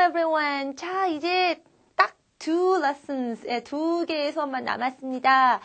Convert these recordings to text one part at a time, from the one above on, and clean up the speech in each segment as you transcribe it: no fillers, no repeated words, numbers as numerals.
everyone. 자, 이제 딱 2 lessons, 두 개의 수업만 남았습니다.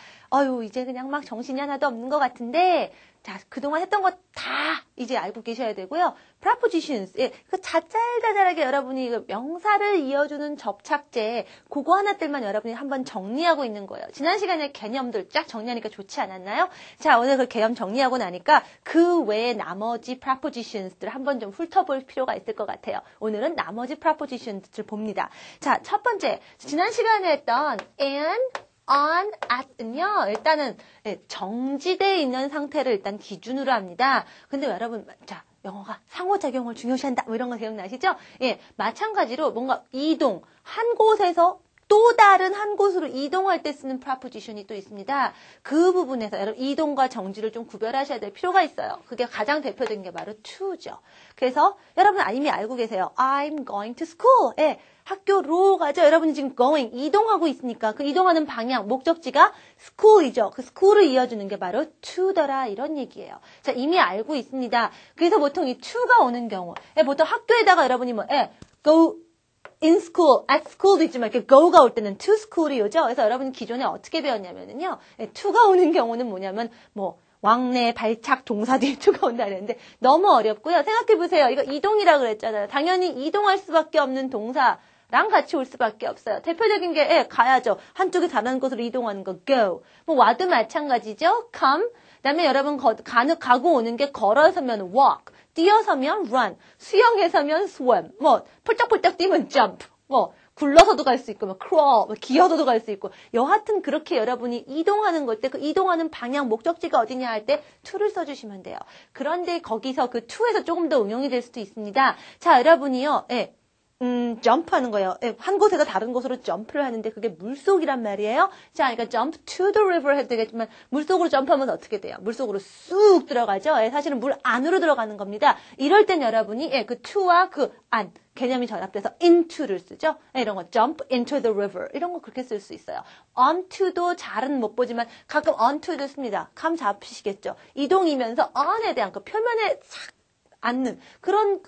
이제 그냥 막 정신이 하나도 없는 것 같은데, 자, 그동안 했던 거 다 이제 알고 계셔야 되고요. prepositions, 그 자잘자잘하게 여러분이 그 명사를 이어주는 접착제, 그거 하나들만 여러분이 한번 정리하고 있는 거예요. 지난 시간에 개념들 쫙 정리하니까 좋지 않았나요? 자, 오늘 그 개념 정리하고 나니까 그 외에 나머지 prepositions들 한번 좀 훑어볼 필요가 있을 것 같아요. 오늘은 나머지 prepositions를 봅니다. 자, 첫 번째, 지난 시간에 했던 and, on, at는요, 일단은 정지되어 있는 상태를 일단 기준으로 합니다. 근데 여러분, 자, 영어가 상호작용을 중요시한다, 뭐 이런 거 기억나시죠? 마찬가지로 뭔가 이동, 한 곳에서 또 다른 한 곳으로 이동할 때 쓰는 preposition이 또 있습니다. 그 부분에서 여러분 이동과 정지를 좀 구별하셔야 될 필요가 있어요. 그게 가장 대표적인 게 바로 to죠. 그래서 여러분 이미 알고 계세요. I'm going to school. 학교로 가죠. 여러분이 지금 going, 이동하고 있으니까 그 이동하는 방향, 목적지가 school이죠. 그 school을 이어주는 게 바로 to더라 이런 얘기예요. 자, 이미 알고 있습니다. 그래서 보통 이 to가 오는 경우, 보통 학교에다가 여러분이 go in school, at school도 있지만 이렇게 go가 올 때는 to school이 오죠. 그래서 여러분 기존에 어떻게 배웠냐면요, to가 오는 경우는 뭐냐면 왕래, 발착, 동사 뒤에 to가 온다 그랬는데 너무 어렵고요. 생각해보세요. 이거 이동이라 그랬잖아요. 당연히 이동할 수밖에 없는 동사랑 같이 올 수밖에 없어요. 대표적인 게 가야죠. 한쪽에 다른 곳으로 이동하는 거 go. 와도 마찬가지죠. come. 그다음에 여러분 가고 오는 게 걸어서면 walk. 뛰어서면 run, 수영해서면 swim, 폴짝폴짝 뛰면 jump, 굴러서도 갈 수 있고, crawl, 기어서도 갈 수 있고, 여하튼 그렇게 여러분이 이동하는 걸 때 그 이동하는 방향, 목적지가 어디냐 할 때 to를 써주시면 돼요. 그런데 거기서 그 to에서 조금 더 응용이 될 수도 있습니다. 자, 여러분이요, 점프하는 거예요. 한 곳에서 다른 곳으로 점프를 하는데 그게 물속이란 말이에요. 자, 그러니까 jump to the river 해도 되겠지만 물속으로 점프하면 어떻게 돼요? 물속으로 쑥 들어가죠. 사실은 물 안으로 들어가는 겁니다. 이럴 땐 여러분이 그 to와 그 안 개념이 전합돼서 into를 쓰죠. 이런 거 jump into the river 이런 거 그렇게 쓸 수 있어요. onto도 잘은 못 보지만 가끔 onto도 씁니다. 감 잡히시겠죠? 이동이면서 on에 대한 그 표면에 싹 않는 그런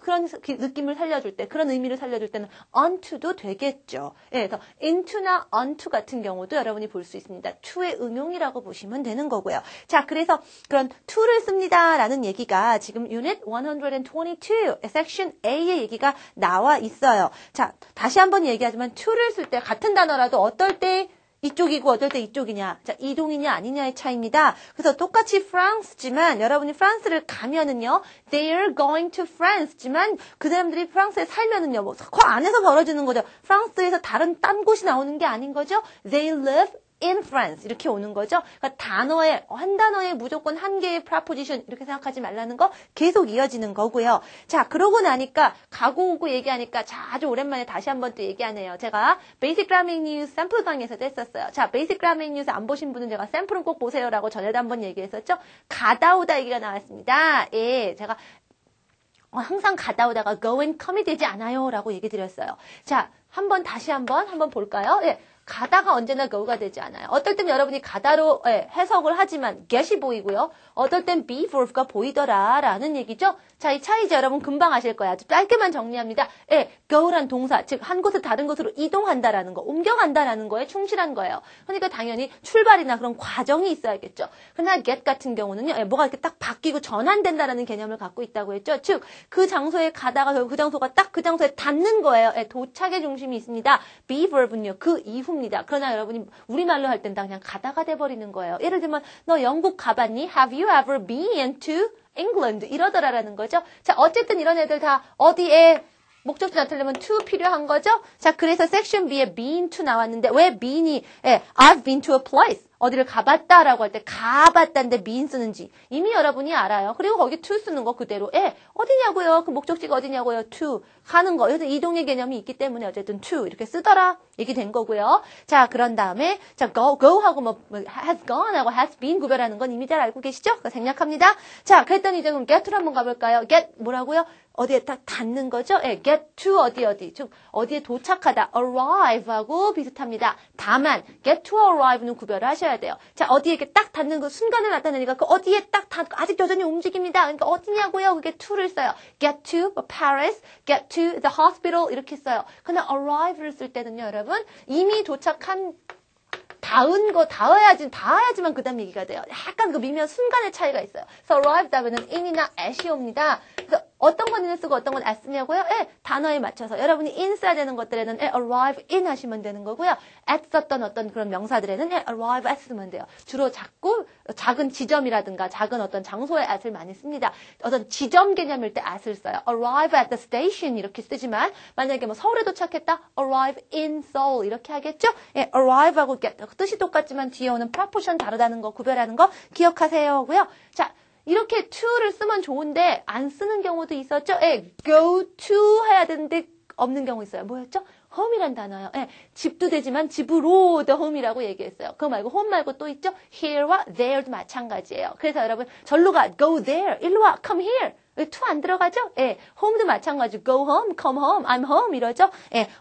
느낌을 살려줄 때, 그런 의미를 살려줄 때는 onto도 되겠죠. 그래서 into나 onto 같은 경우도 여러분이 볼 수 있습니다. to의 응용이라고 보시면 되는 거고요. 자, 그래서 그런 to를 씁니다라는 얘기가 지금 unit 122, section A의 얘기가 나와 있어요. 자, 다시 한번 얘기하지만 to를 쓸 때 같은 단어라도 어떨 때 이쪽이고 어떨 때 이쪽이냐, 자, 이동이냐 아니냐의 차이입니다. 그래서 똑같이 프랑스지만 여러분이 프랑스를 가면은요, they're going to France지만 그 사람들이 프랑스에 살면은요, 그 안에서 벌어지는 거죠. 프랑스에서 딴 곳이 나오는 게 아닌 거죠. They live in France 이렇게 오는 거죠. 그러니까 한 단어에 무조건 한 개의 preposition 이렇게 생각하지 말라는 거 계속 이어지는 거고요. 자, 그러고 나니까 가고 오고 얘기하니까 아주 오랜만에 다시 한번 또 얘기하네요. 제가 Basic Grammar News 샘플 강의에서도 했었어요. 자, Basic Grammar News 안 보신 분은 제가 샘플은 꼭 보세요라고 전에도 한번 얘기했었죠. 가다 오다 얘기가 나왔습니다. 제가 항상 가다 오다가 go and come이 되지 않아요 라고 얘기 드렸어요. 자, 다시 한번 볼까요? 가다가 언제나 go가 되지 않아요. 어떨 땐 여러분이 가다로 해석을 하지만 get이 보이고요. 어떨 땐 be verb가 보이더라 라는 얘기죠. 자, 이 차이죠. 여러분 금방 아실 거예요. 아주 짧게만 정리합니다. go란 동사, 즉 한 곳에서 다른 곳으로 이동한다라는 거, 옮겨간다라는 거에 충실한 거예요. 그러니까 당연히 출발이나 그런 과정이 있어야겠죠. 그러나 get 같은 경우는요. 뭐가 이렇게 딱 바뀌고 전환된다라는 개념을 갖고 있다고 했죠. 즉 그 장소에 가다가 그 장소가 딱 그 장소에 닿는 거예요. 도착의 중심이 있습니다. be verb는요. 그 이후입니다. 그러나 여러분이 우리말로 할 땐 다 그냥 가다가 돼버리는 거예요. 예를 들면 너 영국 가봤니? Have you ever been to England? 이러더라라는 거죠. 자, 어쨌든 이런 애들 다 어디에 목적지 나타내려면 to 필요한 거죠. 자, 그래서 섹션 B에 been to 나왔는데 왜 been이 I've been to a place 어디를 가봤다라고 할 때 가봤다인데 been 쓰는지 이미 여러분이 알아요. 그리고 거기 to 쓰는 거 그대로 어디냐고요? 그 목적지가 어디냐고요? to 가는 거. 그래서 이동의 개념이 있기 때문에 어쨌든 to 이렇게 쓰더라 얘기 된 거고요. 자, 그런 다음에 자 go 하고 has gone 하고 has been 구별하는 건 이미 잘 알고 계시죠? 생략합니다. 자, 그랬더니 이제 그럼 get to로 한번 가볼까요? get 뭐라고요? 어디에 딱 닿는 거죠? get to 어디 즉 어디에 도착하다 arrive하고 비슷합니다. 다만 get to arrive는 구별하셔야 하셔야 돼요. 자, 어디에 이렇게 딱 닿는 그 순간을 나타내니까 그 어디에 딱 닿고 아직 여전히 움직입니다. 그러니까 어디냐고요? 그게 to를 써요. get to Paris, get to the hospital 이렇게 써요. 그냥 arrive를 쓸 때는요, 여러분 이미 도착한 닿아야지만 그 다음 얘기가 돼요. 약간 그 미묘한 순간의 차이가 있어요. So arrive 다음에는 in이나 at이 옵니다. 그래서 어떤 건 in을 쓰고 어떤 건 at 쓰냐고요? 단어에 맞춰서 여러분이 in 써야 되는 것들에는 arrive in 하시면 되는 거고요. at 썼던 어떤 그런 명사들에는 arrive at 쓰면 돼요. 주로 작은 지점이라든가 작은 어떤 장소에 at을 많이 씁니다. 어떤 지점 개념일 때 at을 써요. arrive at the station 이렇게 쓰지만 만약에 뭐 서울에 도착했다 arrive in Seoul 이렇게 하겠죠? arrive하고 get 뜻이 똑같지만 뒤에 오는 proportion 다르다는 거 구별하는 거 기억하세요고요. 자, 이렇게 to를 쓰면 좋은데 안 쓰는 경우도 있었죠? go to 해야 되는데 없는 경우 있어요. 뭐였죠? home이란 단어요. 집도 되지만 집으로 the home이라고 얘기했어요. 그거 말고 home 말고 또 있죠? here와 there도 마찬가지예요. 그래서 여러분 절로 가, go there, 일로 와, come here. to 안 들어가죠? home도 마찬가지. go home, come home, I'm home 이러죠?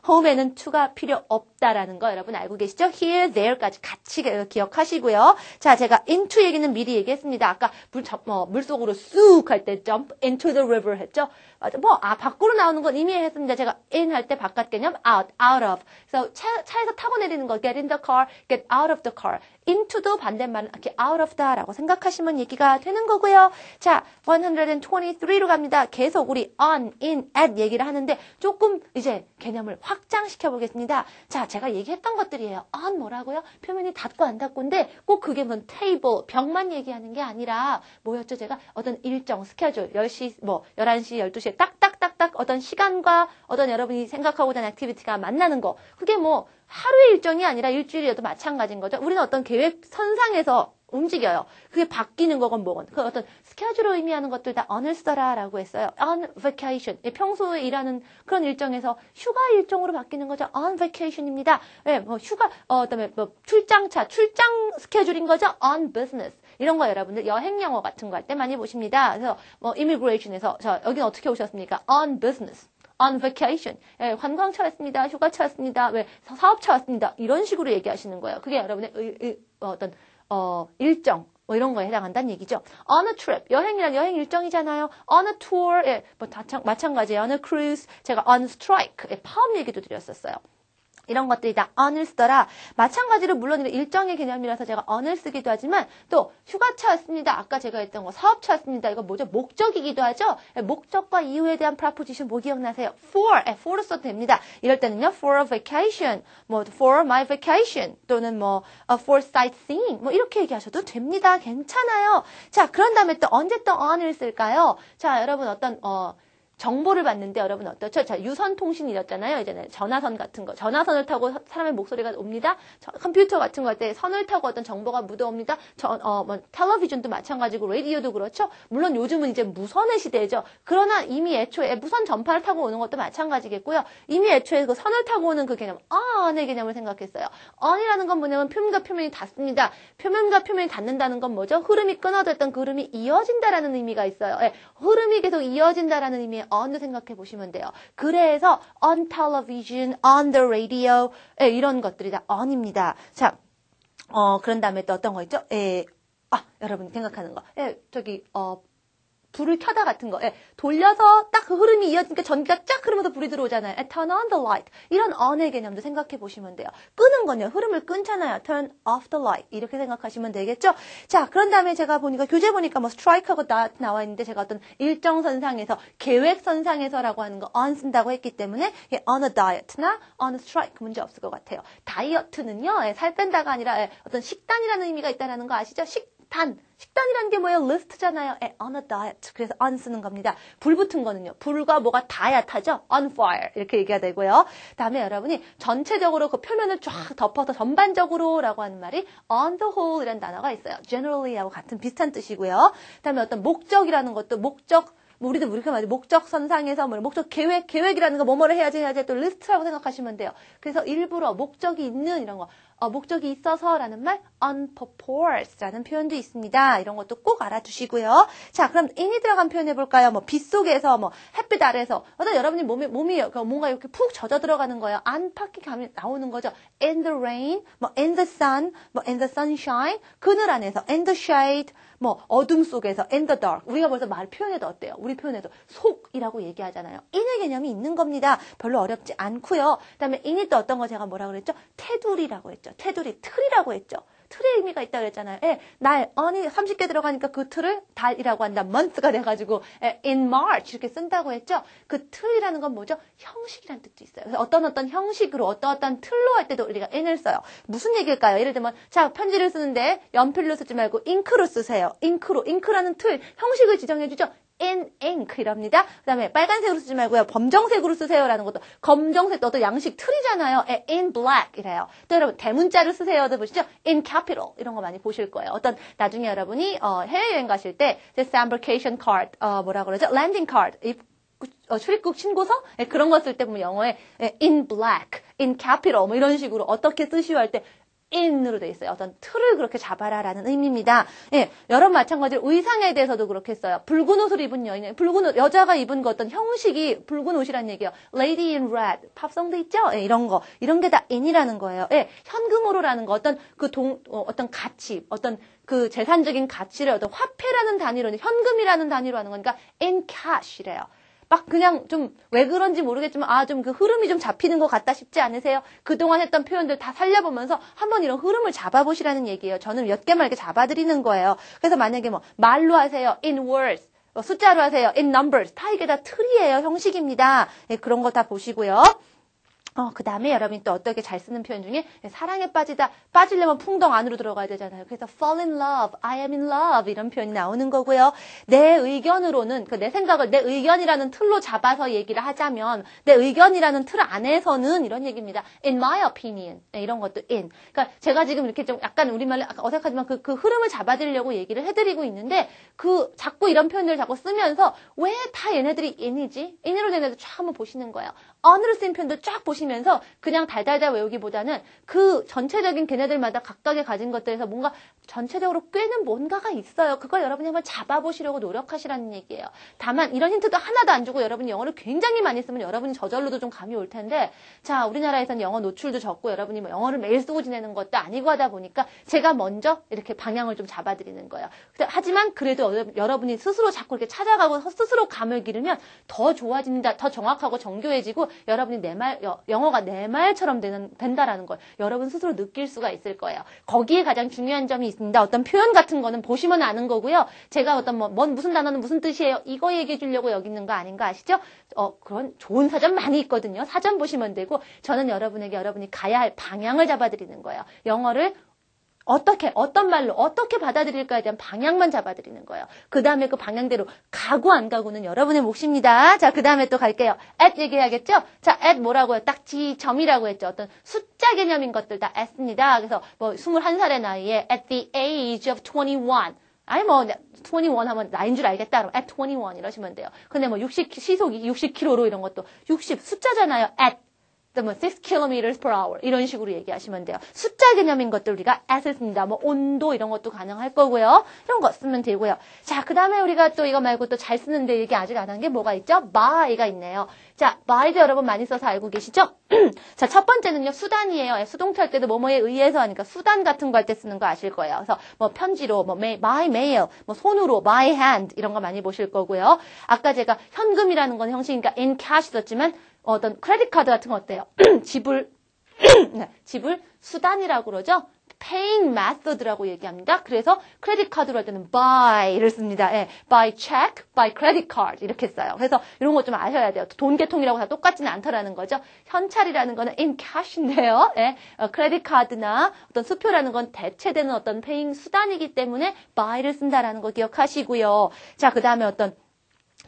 home에는 to가 필요 없다라는 거 여러분 알고 계시죠? here, there까지 같이 기억하시고요. 자, 제가 into 얘기는 미리 얘기했습니다. 아까 물속으로 쑥 할 때 jump into the river 했죠? 밖으로 나오는 건 이미 했습니다. 제가 in 할 때 바깥 개념 out of. 그래서 차에서 타고 내리는 거 get in the car, get out of the car. into도 반대말은 이렇게 out of the라고 생각하시면 얘기가 되는 거고요. 자, 123로 갑니다. 계속 우리 on, in, at 얘기를 하는데 조금 이제 개념을 확장시켜 보겠습니다. 자, 제가 얘기했던 것들이에요. on 뭐라고요? 표면이 닫고 안 닫고인데 꼭 그게 뭐 table, 벽만 얘기하는 게 아니라 뭐였죠? 제가 어떤 일정, 스케줄, 10시, 11시, 12시에 딱딱딱딱 어떤 시간과 어떤 여러분이 생각하고 있는 액티비티가 만나는 거. 그게 뭐 하루의 일정이 아니라 일주일이어도 마찬가지인 거죠. 우리는 어떤 계획 선상에서 움직여요. 그게 바뀌는 거건 뭐건. 그 어떤 스케줄을 의미하는 것들 다 on을 써라라고 했어요. on vacation. 평소에 일하는 그런 일정에서 휴가 일정으로 바뀌는 거죠. on vacation입니다. 휴가, 그다음에 출장 스케줄인 거죠. on business. 이런 거 여러분들 여행 영어 같은 거 할 때 많이 보십니다. 그래서 immigration에서 여기는 어떻게 오셨습니까? on business. on vacation. 관광차였습니다. 휴가차였습니다. 사업차였습니다. 이런 식으로 얘기하시는 거예요. 그게 여러분의 어떤 일정 이런 거에 해당한다는 얘기죠. on a trip. 여행이란 여행 일정이잖아요. on a tour. 마찬가지예요. on a cruise. 제가 on strike. 파업 얘기도 드렸었어요. 이런 것들이 다 on을 쓰더라. 마찬가지로 물론 일정의 개념이라서 제가 on을 쓰기도 하지만 또 휴가차였습니다. 아까 제가 했던 거 사업차였습니다. 이거 뭐죠? 목적이기도 하죠. 목적과 이유에 대한 preposition 뭐 기억나세요? for로 써도 됩니다. 이럴 때는요. for a vacation, for my vacation 또는 for sightseeing 이렇게 얘기하셔도 됩니다. 괜찮아요. 자, 그런 다음에 또 언제 또 on을 쓸까요? 자, 여러분 어떤 정보를 받는데 여러분 어떻죠? 자, 유선통신이었잖아요. 이제는 전화선 같은 거. 전화선을 타고 사람의 목소리가 옵니다. 컴퓨터 같은 거 할 때 선을 타고 어떤 정보가 묻어옵니다. 텔레비전도 마찬가지고 라디오도 그렇죠. 물론 요즘은 이제 무선의 시대죠. 그러나 이미 애초에 무선 전파를 타고 오는 것도 마찬가지겠고요. 이미 애초에 그 선을 타고 오는 그 개념, on의 개념을 생각했어요. on이라는 건 뭐냐면 표면과 표면이 닿습니다. 표면과 표면이 닿는다는 건 뭐죠? 흐름이 끊어졌던 그 흐름이 이어진다라는 의미가 있어요. 흐름이 계속 이어진다라는 의미의 on도 생각해 보시면 돼요. 그래서 on television, on the radio 이런 것들이 다 on입니다. 자, 그런 다음에 또 어떤 거 있죠? 여러분이 생각하는 거. 불을 켜다 같은 거. 돌려서 딱 그 흐름이 이어지니까 전기가 쫙 흐르면서 불이 들어오잖아요. turn on the light. 이런 on의 개념도 생각해 보시면 돼요. 끄는 건요. 흐름을 끊잖아요. turn off the light. 이렇게 생각하시면 되겠죠? 자, 그런 다음에 제가 보니까 교재 보니까 strike하고 나와 있는데 제가 어떤 일정선상에서 계획선상에서라고 하는 거 on 쓴다고 했기 때문에 on a diet나 on a strike 문제 없을 것 같아요. 다이어트는요. 살 뺀다가 아니라 어떤 식단이라는 의미가 있다는 거 아시죠? 식단이라는 게 뭐예요? 리스트잖아요. on a diet. 그래서 on 쓰는 겁니다. 불 붙은 거는요. 불과 뭐가 닿아야 타죠? on fire. 이렇게 얘기가 되고요. 다음에 여러분이 전체적으로 그 표면을 쫙 덮어서 전반적으로 라고 하는 말이 on the whole 이라는 단어가 있어요. generally하고 같은 비슷한 뜻이고요. 다음에 어떤 목적이라는 것도 우리도 그렇게 말해요. 목적선상에서 목적 계획이라는 거 뭐뭐를 해야지 또 리스트라고 생각하시면 돼요. 그래서 일부러 목적이 있는 이런 거 목적이 있어서라는 말 on purpose라는 표현도 있습니다. 이런 것도 꼭 알아두시고요. 자, 그럼 in이 들어간 표현 해볼까요? 뭐 빗속에서, 뭐 햇빛 아래에서 어떤 여러분이 몸이 뭔가 이렇게 푹 젖어 들어가는 거예요. 안팎의 감이 나오는 거죠. In the rain, 뭐 in the sun, 뭐 in the sunshine, 그늘 안에서 in the shade, 뭐 어둠 속에서 in the dark. 우리가 벌써 말 표현해도 어때요? 우리 표현해도 속이라고 얘기하잖아요. in의 개념이 있는 겁니다. 별로 어렵지 않고요. 그다음에 in이 또 어떤 거 제가 뭐라고 그랬죠? 테두리라고 했죠. 테두리, 틀이라고 했죠. 틀의 의미가 있다고 그랬잖아요. 예, 날, on이 30개 들어가니까 그 틀을 달이라고 한다. month가 돼가지고 in March 이렇게 쓴다고 했죠. 그 틀이라는 건 뭐죠? 형식이라는 뜻도 있어요. 그래서 어떤 형식으로 어떤 틀로 할 때도 우리가 in을 써요. 무슨 얘기일까요? 예를 들면 자, 편지를 쓰는데 연필로 쓰지 말고 잉크로 쓰세요. 잉크라는 틀, 형식을 지정해주죠. in ink 이랍니다. 그 다음에 빨간색으로 쓰지 말고요. 검정색으로 쓰세요라는 것도 검정색도 어떤 양식 틀이잖아요. in black 이래요. 또 여러분 대문자를 쓰세요도 보시죠. in capital 이런 거 많이 보실 거예요. 어떤 나중에 여러분이 해외여행 가실 때 disembarkation card 뭐라 그러죠? landing card 출입국 신고서 그런 거 쓸 때 보면 영어에 in black, in capital 뭐 이런 식으로 어떻게 쓰시오 할 때 in으로 돼 있어요. 어떤 틀을 그렇게 잡아라라는 의미입니다. 예, 여러분 마찬가지로 의상에 대해서도 그렇게 써요. 붉은 옷을 입은 여인, 붉은 옷, 여자가 입은 그 어떤 형식이 붉은 옷이라는 얘기예요. Lady in Red, 팝송도 있죠? 예, 이런 게 다 in이라는 거예요. 예, 현금으로라는 거, 어떤 가치, 어떤 그 재산적인 가치를 어떤 화폐라는 단위로, 현금이라는 단위로 하는 거니까 in cash이래요. 막 그냥 좀 왜 그런지 모르겠지만 좀 그 흐름이 좀 잡히는 것 같다 싶지 않으세요? 그동안 했던 표현들 다 살려보면서 한번 이런 흐름을 잡아보시라는 얘기예요. 저는 몇 개만 이렇게 잡아드리는 거예요. 그래서 만약에 뭐 말로 하세요. in words. 숫자로 하세요. in numbers. 다 이게 다 틀이에요. 형식입니다. 예, 그런 거 다 보시고요. 그 다음에 여러분이 또 어떻게 잘 쓰는 표현 중에 사랑에 빠지려면 풍덩 안으로 들어가야 되잖아요. 그래서 fall in love, I am in love 이런 표현이 나오는 거고요. 내 의견으로는 내 생각을 내 의견이라는 틀로 잡아서 얘기를 하자면 내 의견이라는 틀 안에서는 이런 얘기입니다. in my opinion 이런 것도 in. 그러니까 제가 지금 이렇게 좀 약간 우리말로 어색하지만 그 흐름을 잡아드리려고 얘기를 해드리고 있는데 자꾸 이런 표현들을 자꾸 쓰면서 왜 다 얘네들이 in이지? in으로 된 애들 쫙 한번 보시는 거예요. on으로 쓰인 표현들 쫙 보시면서 그냥 달달달 외우기보다는 그 전체적인 걔네들마다 각각의 가진 것들에서 뭔가 전체적으로 꿰는 뭔가가 있어요. 그걸 여러분이 한번 잡아보시려고 노력하시라는 얘기예요. 다만 이런 힌트도 하나도 안 주고 여러분이 영어를 굉장히 많이 쓰면 여러분이 저절로도 좀 감이 올 텐데 자, 우리나라에서는 영어 노출도 적고 여러분이 뭐 영어를 매일 쓰고 지내는 것도 아니고 하다 보니까 제가 먼저 이렇게 방향을 좀 잡아드리는 거예요. 하지만 그래도 여러분이 스스로 자꾸 이렇게 찾아가고 스스로 감을 기르면 더 좋아진다, 더 정확하고 정교해지고 여러분이 영어가 내 말처럼 된다라는 걸 여러분 스스로 느낄 수가 있을 거예요. 거기에 가장 중요한 점이 있습니다. 어떤 표현 같은 거는 보시면 아는 거고요. 제가 어떤 무슨 단어는 무슨 뜻이에요? 이거 얘기해 주려고 여기 있는 거 아닌가 아시죠? 그런 좋은 사전 많이 있거든요. 사전 보시면 되고 저는 여러분에게 여러분이 가야 할 방향을 잡아드리는 거예요. 영어를 어떤 말로 어떻게 받아들일까에 대한 방향만 잡아드리는 거예요. 그 다음에 그 방향대로 가고 안 가고는 여러분의 몫입니다. 자, 그 다음에 또 갈게요. at 얘기해야겠죠? 자, at 뭐라고요? 딱지, 점이라고 했죠. 어떤 숫자 개념인 것들 다 at입니다. 그래서 21살의 나이에 at the age of 21. 21 하면 나인 줄 알겠다. 그럼 at 21 이러시면 돼요. 근데 시속이 60km로 이런 것도 60 숫자잖아요. at. 6 km per hour 이런 식으로 얘기하시면 돼요. 숫자 개념인 것들 우리가 at을 씁니다. 온도 이런 것도 가능할 거고요. 이런 거 쓰면 되고요. 자, 그 다음에 우리가 또 이거 말고 또 잘 쓰는데 얘기 아직 안 한 게 뭐가 있죠? by가 있네요. 자, by도 여러분 많이 써서 알고 계시죠? 자, 첫 번째는요, 수단이에요. 수동태 할 때도 뭐뭐에 의해서 하니까 수단 같은 거 할 때 쓰는 거 아실 거예요. 그래서 편지로, by mail, 손으로, by hand 이런 거 많이 보실 거고요. 아까 제가 현금이라는 건 형식이니까 in cash 썼지만 어떤 크레딧 카드 같은 거 어때요? 지불 수단이라고 그러죠? paying method라고 얘기합니다. 그래서 크레딧 카드로 할 때는 by를 씁니다. 예, by check, by credit card 이렇게 써요. 그래서 이런 거 좀 아셔야 돼요. 돈 개통이라고 다 똑같지는 않다라는 거죠. 현찰이라는 거는 in cash인데요. 예, 크레딧 카드나 어떤 수표라는 건 대체되는 어떤 paying 수단이기 때문에 by를 쓴다라는 거 기억하시고요. 자, 그 다음에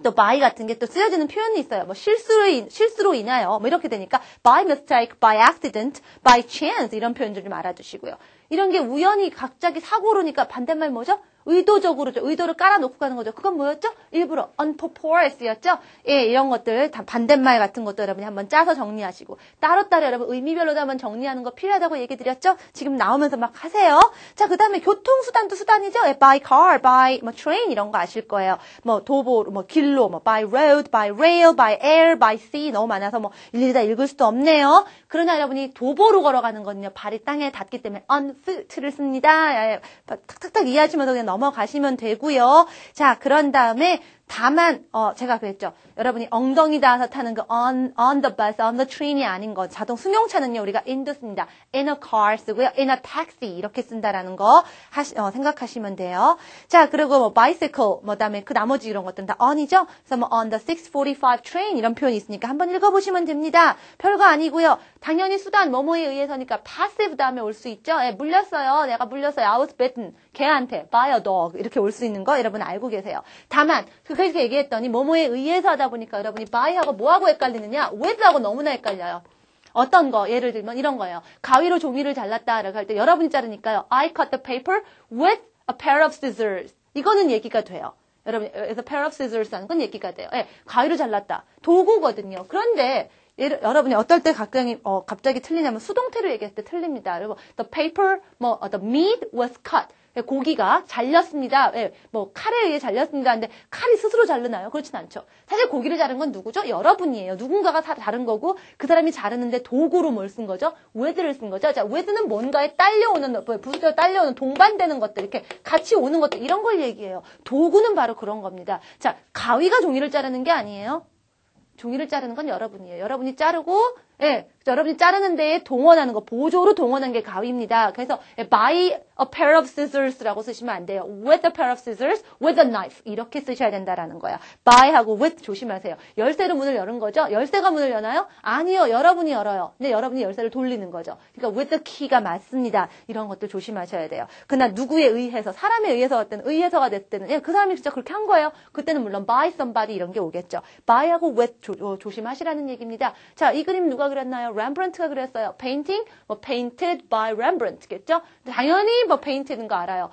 또 by 같은 게 또 쓰여지는 표현이 있어요. 실수로 인하여 이렇게 되니까 by mistake, by accident, by chance 이런 표현들 좀 알아두시고요. 이런 게 우연히 갑자기 사고로니까 반대말 뭐죠? 의도를 깔아놓고 가는 거죠. 그건 뭐였죠? 일부러 on purpose였죠? 예, 이런 것들, 반대말 같은 것도 여러분이 한번 짜서 정리하시고, 따로따로 여러분 의미별로도 한번 정리하는 거 필요하다고 얘기 드렸죠? 지금 나오면서 막 하세요. 자, 그 다음에 교통수단도 수단이죠? 예, by car, by, train 이런 거 아실 거예요. 도보, 길로, by road, by rail, by air, by sea 너무 많아서 일일이 다 읽을 수도 없네요. 그러나 여러분이 도보로 걸어가는 거는요, 발이 땅에 닿기 때문에 on foot를 씁니다. 예, 탁탁탁 이해하시면서 그냥 넘어가시면 되고요. 자, 그런 다음에 다만 제가 그랬죠. 여러분이 엉덩이 닿아서 타는 그 on the bus, on the train이 아닌 거. 자동 승용차는요, 우리가 in도 씁니다. in a car 쓰고요. in a taxi 이렇게 쓴다라는 거 생각하시면 돼요. 자, 그리고 bicycle, 그다음에 그 나머지 이런 것들은 다 on이죠. 그래서 on the 6:45 train 이런 표현이 있으니까 한번 읽어보시면 됩니다. 별거 아니고요. 당연히 수단 뭐뭐에 의해서니까 passive 다음에 올 수 있죠. 예, 물렸어요. 내가 물렸어요. I was bitten. 개한테 by a dog 이렇게 올 수 있는 거 여러분 알고 계세요. 다만 그렇게 얘기했더니 뭐뭐에 의해서 하다 보니까 여러분이 by하고 뭐하고 헷갈리느냐? with하고 너무나 헷갈려요. 어떤 거? 예를 들면 이런 거예요. 가위로 종이를 잘랐다라고 할 때 여러분이 자르니까요. I cut the paper with a pair of scissors. 이거는 얘기가 돼요. 여러분, 그래서 pair of scissors 하는 건 얘기가 돼요. 예, 가위로 잘랐다. 도구거든요. 그런데 여러분이 어떨 때 갑자기 틀리냐면 수동태로 얘기했을 때 틀립니다. 그리고 the paper, the meat was cut. 고기가 잘렸습니다. 예, 칼에 의해 잘렸습니다. 근데 칼이 스스로 자르나요? 그렇진 않죠. 사실 고기를 자른 건 누구죠? 여러분이에요. 누군가가 자른 거고 그 사람이 자르는데 도구로 뭘 쓴 거죠? with를 쓴 거죠. 자, with는 뭔가에 딸려오는, 부수적으로 딸려오는 동반되는 것들, 이렇게 같이 오는 것들, 이런 걸 얘기해요. 도구는 바로 그런 겁니다. 자, 가위가 종이를 자르는 게 아니에요. 종이를 자르는 건 여러분이에요. 여러분이 자르고, 예, 여러분이 자르는 데에 동원하는 거, 보조로 동원한 게 가위입니다. 그래서 by a pair of scissors라고 쓰시면 안 돼요. with a pair of scissors, with a knife 이렇게 쓰셔야 된다라는 거야. by하고 with 조심하세요. 열쇠로 문을 여는 거죠? 열쇠가 문을 여나요? 아니요. 여러분이 열어요. 근데 여러분이 열쇠를 돌리는 거죠. 그러니까 with the key가 맞습니다. 이런 것들 조심하셔야 돼요. 그러나 누구에 의해서, 사람에 의해서 어떤 의해서가 됐을 때는, 예, 그 사람이 진짜 그렇게 한 거예요. 그때는 물론 by somebody 이런 게 오겠죠. by하고 with 조심하시라는 얘기입니다. 자, 이 그림 누가 그렸나요? 렘브란트가 그렸어요. painting, painted by Rembrandt겠죠? 당연히 painted인 거 알아요.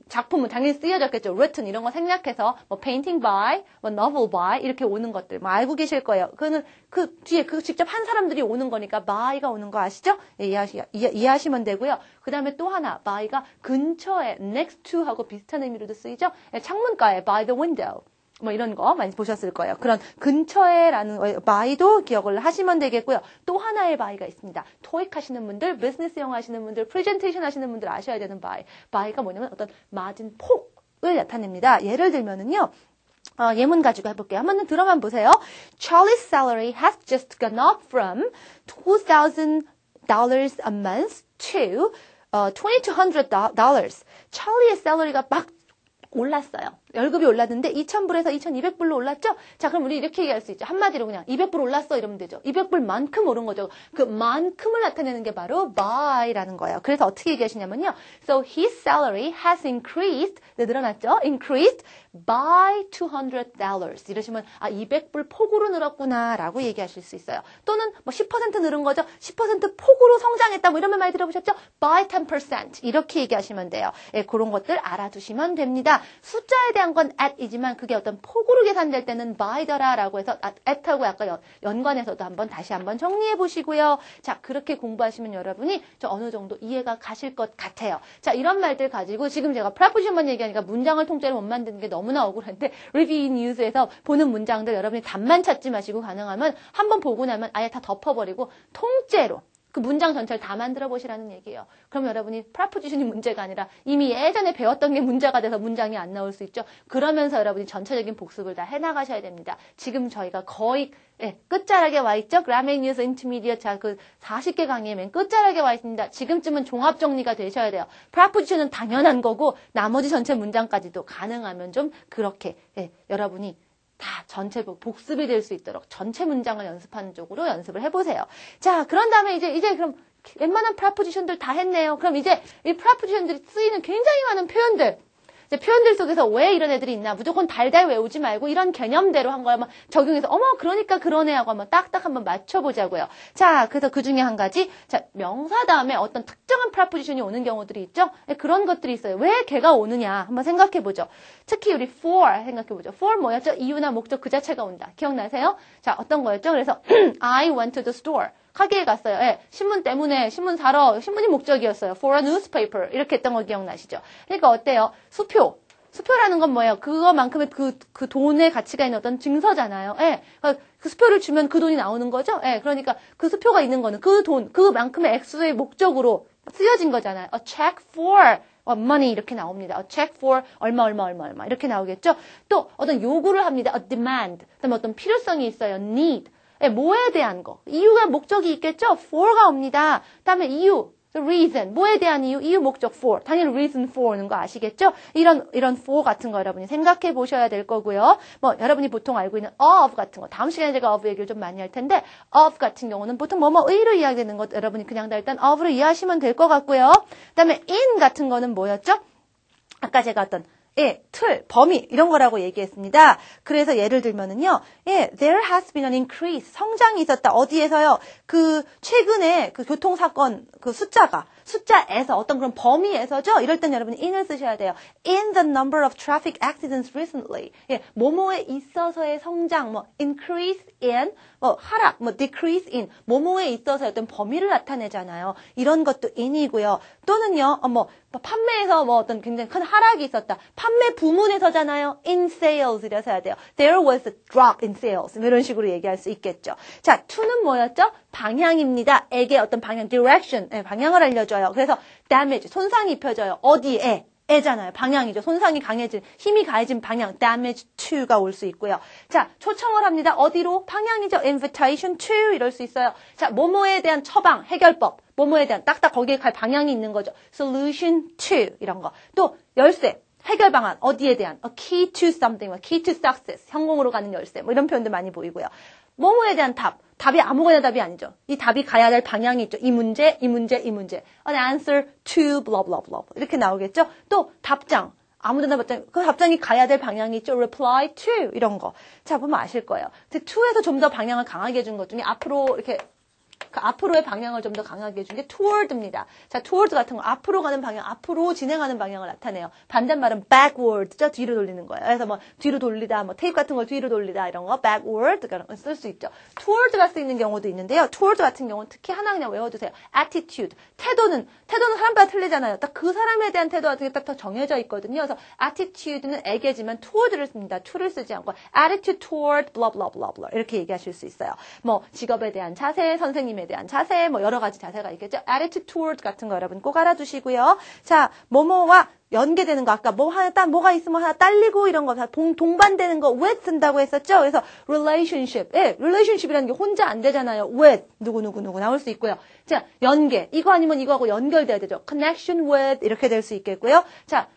작품은 당연히 쓰여졌겠죠. written 이런 거 생략해서 painting by, novel by 이렇게 오는 것들 알고 계실 거예요. 그거는 그 뒤에 직접 한 사람들이 오는 거니까 by가 오는 거 아시죠? 예, 이해하시면 되고요. 그 다음에 또 하나 by가 근처에 next to 하고 비슷한 의미로도 쓰이죠. 예, 창문가에 by the window. 이런 거 많이 보셨을 거예요. 그런 근처에라는 by도 기억을 하시면 되겠고요. 또 하나의 by가 있습니다. 토익 하시는 분들, 비즈니스 영어 하시는 분들, 프레젠테이션 하시는 분들 아셔야 되는 by. by가 뭐냐면 어떤 맞은 폭을 나타냅니다. 예를 들면은요. 예문 가지고 해볼게요. 한번 들어만 보세요. Charlie's salary has just gone up from $2,000 a month to $2,200. 찰리의 샐러리가 막 올랐어요. 월급이 올랐는데 2,000불에서 2,200불로 올랐죠? 자, 그럼 우리 이렇게 얘기할 수 있죠. 한마디로 그냥 200불 올랐어 이러면 되죠. 200불만큼 오른 거죠. 그 만큼을 나타내는 게 바로 by라는 거예요. 그래서 어떻게 얘기하시냐면요. So his salary has increased, 네, 늘어났죠? Increased by $200. 이러시면 200불 폭으로 늘었구나 라고 얘기하실 수 있어요. 또는 10% 늘은 거죠. 10% 폭으로 성장했다 이런 말 많이 들어보셨죠? By 10% 이렇게 얘기하시면 돼요. 예, 그런 것들 알아두시면 됩니다. 숫자에 대한 건 at이지만 그게 어떤 폭으로 계산될 때는 by더라라고 해서 at하고 약간 연관해서도 다시 한번 정리해 보시고요. 자, 그렇게 공부하시면 여러분이 어느 정도 이해가 가실 것 같아요. 자, 이런 말들 가지고 지금 제가 프라푸션만 얘기하니까 문장을 통째로 못 만드는 게 너무나 억울한데 리뷰 뉴스에서 보는 문장들 여러분이 답만 찾지 마시고 가능하면 한번 보고 나면 아예 다 덮어버리고 통째로 그 문장 전체를 다 만들어 보시라는 얘기예요. 그럼 여러분이 프라포지션이 문제가 아니라 이미 예전에 배웠던 게 문제가 돼서 문장이 안 나올 수 있죠. 그러면서 여러분이 전체적인 복습을 다 해나가셔야 됩니다. 지금 저희가 거의 끝자락에 와 있죠. 그라메 뉴스 인터미디어 자, 그 40개 강의의 맨 끝자락에 와 있습니다. 지금쯤은 종합 정리가 되셔야 돼요. 프라포지션은 당연한 거고 나머지 전체 문장까지도 가능하면 좀 그렇게 여러분이 다 전체 복습이 될 수 있도록 전체 문장을 연습하는 쪽으로 연습을 해보세요. 자, 그런 다음에 이제 그럼 웬만한 프라포지션들 다 했네요. 그럼 이제 이 프라포지션들이 쓰이는 굉장히 많은 표현들. 이제 표현들 속에서 왜 이런 애들이 있나 무조건 달달 외우지 말고 이런 개념대로 한 걸 한번 적용해서 어머 그러니까 그러네 하고 한번 딱딱 한번 맞춰보자고요. 자, 그래서 그 중에 한 가지 자 명사 다음에 어떤 특정한 프라포지션이 오는 경우들이 있죠. 그런 것들이 있어요. 왜 걔가 오느냐 한번 생각해보죠. 특히 우리 for 생각해보죠. for 뭐였죠? 이유나 목적 그 자체가 온다. 기억나세요? 자, 어떤 거였죠? 그래서 I went to the store. 가게에 갔어요. 예, 신문 때문에 신문 사러 신문이 목적이었어요. For a newspaper 이렇게 했던 거 기억나시죠? 그러니까 어때요? 수표. 수표라는 건 뭐예요? 그거만큼의 그 돈의 가치가 있는 어떤 증서잖아요. 예, 그 수표를 주면 그 돈이 나오는 거죠. 예, 그러니까 그 수표가 있는 거는 그 돈, 그만큼의 액수의 목적으로 쓰여진 거잖아요. A check for money 이렇게 나옵니다. A check for 얼마 이렇게 나오겠죠. 또 어떤 요구를 합니다. A demand. 그다음에 어떤 필요성이 있어요. Need. 네, 뭐에 대한 거. 이유가 목적이 있겠죠? for가 옵니다. 다음에 이유. reason. 뭐에 대한 이유? 이유 목적 for. 당연히 reason for 오는 거 아시겠죠? 이런 for 같은 거 여러분이 생각해 보셔야 될 거고요. 뭐 여러분이 보통 알고 있는 of 같은 거. 다음 시간에 제가 of 얘기를 좀 많이 할 텐데 of 같은 경우는 보통 뭐뭐의로 이야기되는 것 여러분이 그냥 다 일단 of로 이해하시면 될 것 같고요. 그다음에 in 같은 거는 뭐였죠? 아까 제가 어떤 예, 틀, 범위 이런 거라고 얘기했습니다. 그래서 예를 들면은요. 예, there has been an increase. 성장이 있었다. 어디에서요? 그 최근에 그 교통 사건 그 숫자에서 어떤 그런 범위에서죠. 이럴 땐 여러분이 in을 쓰셔야 돼요. In the number of traffic accidents recently. 예, 뭐뭐에 있어서의 성장, 뭐 increase in, 뭐 하락, 뭐 decrease in, 뭐뭐에 있어서의 어떤 범위를 나타내잖아요. 이런 것도 in이고요. 또는요, 뭐 판매에서 뭐 어떤 굉장히 큰 하락이 있었다. 판매 부문에서잖아요. In sales 이래서 해야 돼요. There was a drop in sales. 이런 식으로 얘기할 수 있겠죠. 자, to는 뭐였죠? 방향입니다. 에게 어떤 방향, direction, 방향을 알려줘요. 그래서 damage, 손상이 입혀져요. 어디에? 에잖아요. 방향이죠. 손상이 강해진, 힘이 가해진 방향, damage to가 올 수 있고요. 자, 초청을 합니다. 어디로? 방향이죠. invitation to 이럴 수 있어요. 자, 뭐뭐에 대한 처방, 해결법, 뭐뭐에 대한 딱딱 거기에 갈 방향이 있는 거죠. solution to 이런 거. 또 열쇠, 해결 방안, 어디에 대한 a key to something, key to success, 성공으로 가는 열쇠, 뭐 이런 표현도 많이 보이고요. 뭐뭐에 대한 답이 아무거나 답이 아니죠. 이 답이 가야 될 방향이 있죠. 이 문제. An answer to blah blah blah 이렇게 나오겠죠. 또 답장. 아무데나 답장. 그 답장이 가야 될 방향이 있죠. Reply to 이런 거. 자, 보면 아실 거예요. to에서 좀 더 방향을 강하게 해준 것 중에 앞으로 이렇게 그 앞으로의 방향을 좀 더 강하게 해준 게 toward입니다. 자, toward 같은 거 앞으로 가는 방향, 앞으로 진행하는 방향을 나타내요. 반대말은 backward죠. 뒤로 돌리는 거예요. 그래서 뭐 뒤로 돌리다, 뭐 테이프 같은 걸 뒤로 돌리다 이런 거 backward가 쓸 수 있죠. toward가 쓰이는 경우도 있는데요. toward 같은 경우는 특히 하나 그냥 외워두세요. attitude. 태도는 사람마다 틀리잖아요. 딱 그 사람에 대한 태도 같은 게 딱 더 정해져 있거든요. 그래서 attitude는 애게지만 toward를 씁니다. to를 쓰지 않고 attitude toward blah blah blah blah 이렇게 얘기하실 수 있어요. 뭐 직업에 대한 자세, 선생님에 대한 자세, 뭐 여러 가지 자세가 있겠죠. attitude toward 같은 거 여러분 꼭 알아두시고요. 자, 뭐뭐와 연계되는 거 아까 뭐가 있으면 하나 딸리고 이런 거 다 동반되는 거 with 쓴다고 했었죠. 그래서 relationship, relationship이라는 게 혼자 안 되잖아요. with 누구 나올 수 있고요. 자, 연계 이거 아니면 이거하고 연결돼야 되죠. connection with 이렇게 될 수 있겠고요. 자,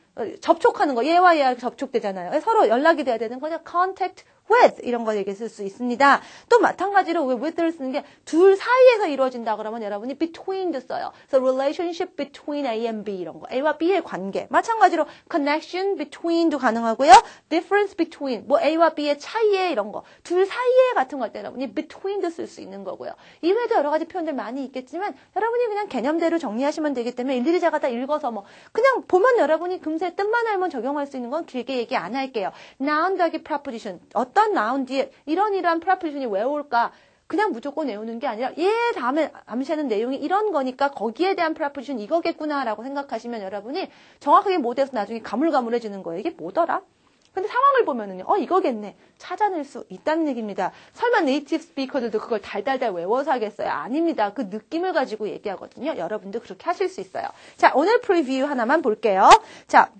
접촉하는 거 얘와 접촉되잖아요. 서로 연락이 돼야 되는 거죠. contact with 이런 거 얘기했을 수 있습니다. 또 마찬가지로 왜 with를 쓰는 게 둘 사이에서 이루어진다 그러면 여러분이 between도 써요. 그래서 relationship between A and B 이런 거. A와 B의 관계. 마찬가지로 connection between도 가능하고요. difference between 뭐 A와 B의 차이에 이런 거. 둘 사이에 같은 거 할 때 여러분이 between도 쓸 수 있는 거고요. 이외에도 여러 가지 표현들 많이 있겠지만 여러분이 그냥 개념대로 정리하시면 되기 때문에 일일이 제가 다 읽어서 뭐 그냥 보면 여러분이 금세 뜻만 알면 적용할 수 있는 건 길게 얘기 안 할게요. noun 더하기 preposition. 어떤 noun 뒤에 이러한 preposition이 왜 올까? 그냥 무조건 외우는 게 아니라 얘 다음에 암시하는 내용이 이런 거니까 거기에 대한 preposition 이거겠구나라고 생각하시면 여러분이 정확하게 못해서 나중에 가물가물해지는 거예요. 이게 뭐더라? 근데 상황을 보면은요, 이거겠네. 찾아낼 수 있다는 얘기입니다. 설마 네이티브 스피커들도 그걸 달달달 외워서 하겠어요? 아닙니다. 그 느낌을 가지고 얘기하거든요. 여러분도 그렇게 하실 수 있어요. 자, 오늘 프리뷰 하나만 볼게요. 자,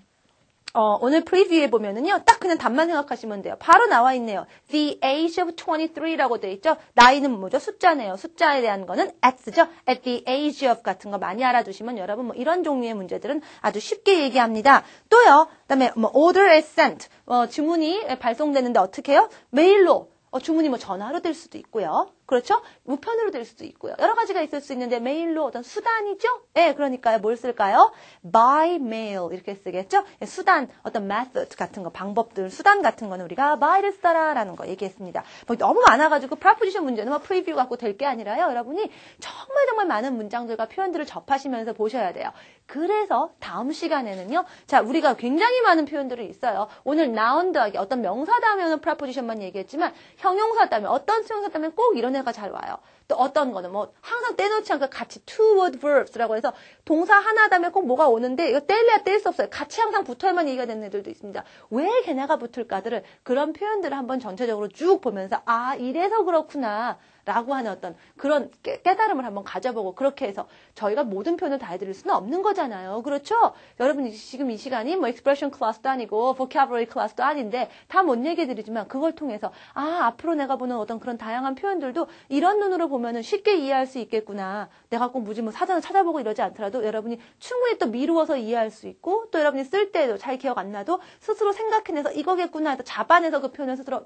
오늘 프리뷰에 보면은요, 딱 그냥 답만 생각하시면 돼요. 바로 나와 있네요. The age of 23라고 돼 있죠? 나이는 뭐죠? 숫자네요. 숫자에 대한 거는 at죠? At the age of 같은 거 많이 알아두시면 여러분 뭐 이런 종류의 문제들은 아주 쉽게 얘기합니다. 또요, 그다음에 뭐 order is sent. 주문이 발송되는데 어떻게 해요? 메일로. 주문이 뭐 전화로 될 수도 있고요. 그렇죠? 우편으로 될 수도 있고요. 여러 가지가 있을 수 있는데 메일로 어떤 수단이죠? 네, 그러니까요. 뭘 쓸까요? by mail 이렇게 쓰겠죠? 수단, 어떤 method 같은 거, 방법들, 수단 같은 거는 우리가 by를 써라라는 거 얘기했습니다. 뭐 너무 많아가지고 프로포지션 문제는 뭐 프리뷰 갖고 될 게 아니라요. 여러분이 정말 많은 문장들과 표현들을 접하시면서 보셔야 돼요. 그래서 다음 시간에는요. 자, 우리가 굉장히 많은 표현들이 있어요. 오늘 noun 더하기 어떤 명사 다음에는 프로포지션만 얘기했지만 형용사 다음에 어떤 수용사 다음에 꼭 이런 애가 잘 와요. 또 어떤 거는 뭐 항상 떼놓지 않고 같이 two word verbs라고 해서 동사 하나 다음에 꼭 뭐가 오는데 이거 뗄래야 뗄 수 없어요. 같이 항상 붙어야만 얘기가 되는 애들도 있습니다. 왜 걔네가 붙을까들을 그런 표현들을 한번 전체적으로 쭉 보면서 아 이래서 그렇구나 라고 하는 어떤 그런 깨달음을 한번 가져보고 그렇게 해서 저희가 모든 표현을 다 해드릴 수는 없는 거잖아요. 그렇죠? 여러분 지금 이 시간이 뭐 expression 클래스도 아니고 vocabulary 클래스도 아닌데 다 못 얘기해드리지만 그걸 통해서 아 앞으로 내가 보는 어떤 그런 다양한 표현들도 이런 눈으로 보면은 쉽게 이해할 수 있겠구나. 내가 꼭 무지 뭐 사전을 찾아보고 이러지 않더라도 여러분이 충분히 또 미루어서 이해할 수 있고 또 여러분이 쓸 때도 잘 기억 안 나도 스스로 생각해내서 이거겠구나 해서 잡아내서 그 표현을 스스로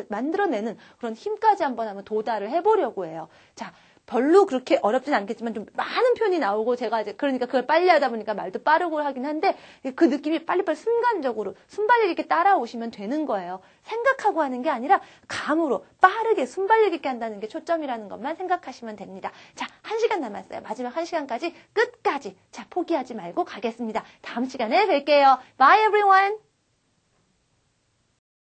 만들어내는 그런 힘까지 한번 도달을 해보려고 해요. 자, 별로 그렇게 어렵진 않겠지만 좀 많은 표현이 나오고 제가 이제 그러니까 그걸 빨리 하다 보니까 말도 빠르고 하긴 한데 그 느낌이 빨리빨리 순간적으로 순발력 있게 따라오시면 되는 거예요. 생각하고 하는 게 아니라 감으로 빠르게 순발력 있게 한다는 게 초점이라는 것만 생각하시면 됩니다. 자, 1시간 남았어요. 마지막 1시간까지 끝까지 자 포기하지 말고 가겠습니다. 다음 시간에 뵐게요. Bye everyone.